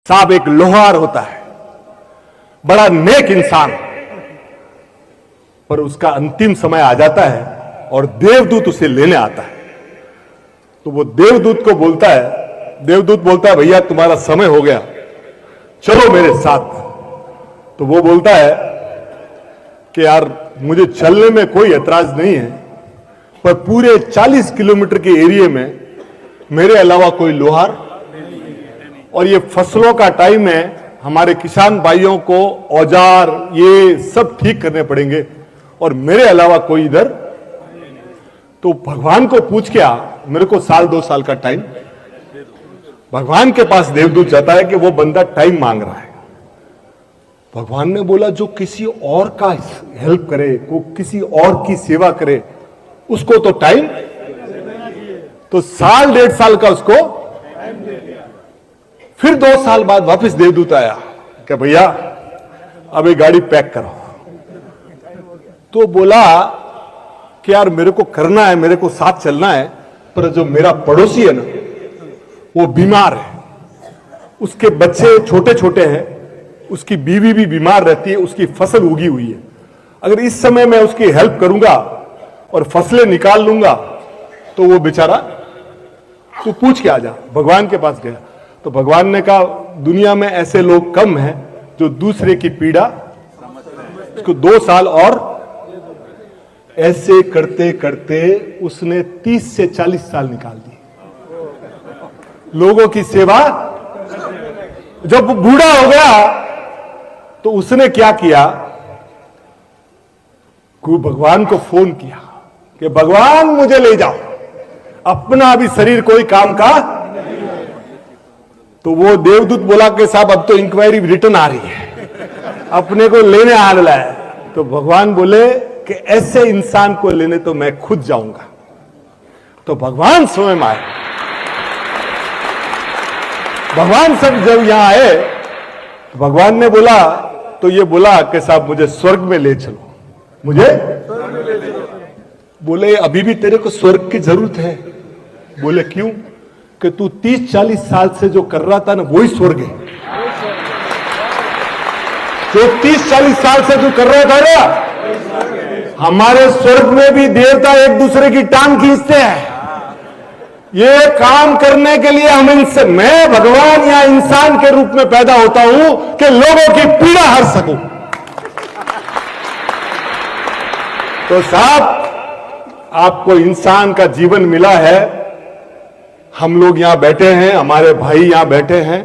साहब एक लोहार होता है, बड़ा नेक इंसान, पर उसका अंतिम समय आ जाता है और देवदूत उसे लेने आता है। तो वो देवदूत को बोलता है, देवदूत बोलता है भैया तुम्हारा समय हो गया, चलो मेरे साथ। तो वो बोलता है कि यार मुझे चलने में कोई ऐतराज नहीं है, पर पूरे 40 किलोमीटर के एरिया में मेरे अलावा कोई लोहार, और ये फसलों का टाइम है, हमारे किसान भाइयों को औजार ये सब ठीक करने पड़ेंगे और मेरे अलावा कोई इधर। तो भगवान को पूछ के आ, मेरे को 1-2 साल का टाइम। भगवान के पास देवदूत जाता है कि वो बंदा टाइम मांग रहा है। भगवान ने बोला जो किसी और का हेल्प करे, को किसी और की सेवा करे, उसको तो टाइम। तो 1-1.5 साल का उसको। फिर 2 साल बाद वापस देवदूत आया कि भैया अब ये गाड़ी पैक करो। तो बोला कि यार मेरे को करना है, मेरे को साथ चलना है, पर जो मेरा पड़ोसी है ना वो बीमार है, उसके बच्चे छोटे छोटे हैं, उसकी बीवी भी बीमार रहती है, उसकी फसल उगी हुई है। अगर इस समय मैं उसकी हेल्प करूंगा और फसलें निकाल लूंगा तो वो बेचारा, तू पूछ के आ जा। भगवान के पास गया तो भगवान ने कहा दुनिया में ऐसे लोग कम हैं जो दूसरे की पीड़ा। उसको 2 साल और ऐसे करते करते उसने 30 से 40 साल निकाल दिए लोगों की सेवा। जब बूढ़ा हो गया तो उसने क्या किया, भगवान को फोन किया कि भगवान मुझे ले जाओ, अपना अभी शरीर कोई काम का। तो वो देवदूत बोला कि साहब अब तो इंक्वायरी रिटर्न आ रही है, अपने को लेने आ रहा है। तो भगवान बोले कि ऐसे इंसान को लेने तो मैं खुद जाऊंगा। तो भगवान स्वयं आए। भगवान सब जब यहां आए तो भगवान ने बोला, तो ये बोला कि साहब मुझे स्वर्ग में ले चलो, मुझे। बोले अभी भी तेरे को स्वर्ग की जरूरत है। बोले क्यों? कि तू 30-40 साल से जो कर रहा था ना वही स्वर्ग है। जो 30-40 साल से तू कर रहा था ना, हमारे स्वर्ग में भी देवता एक दूसरे की टांग खींचते हैं। ये काम करने के लिए हम इनसे, मैं भगवान या इंसान के रूप में पैदा होता हूं कि लोगों की पीड़ा हर सकूं। तो साहब आपको इंसान का जीवन मिला है, हम लोग यहां बैठे हैं, हमारे भाई यहां बैठे हैं,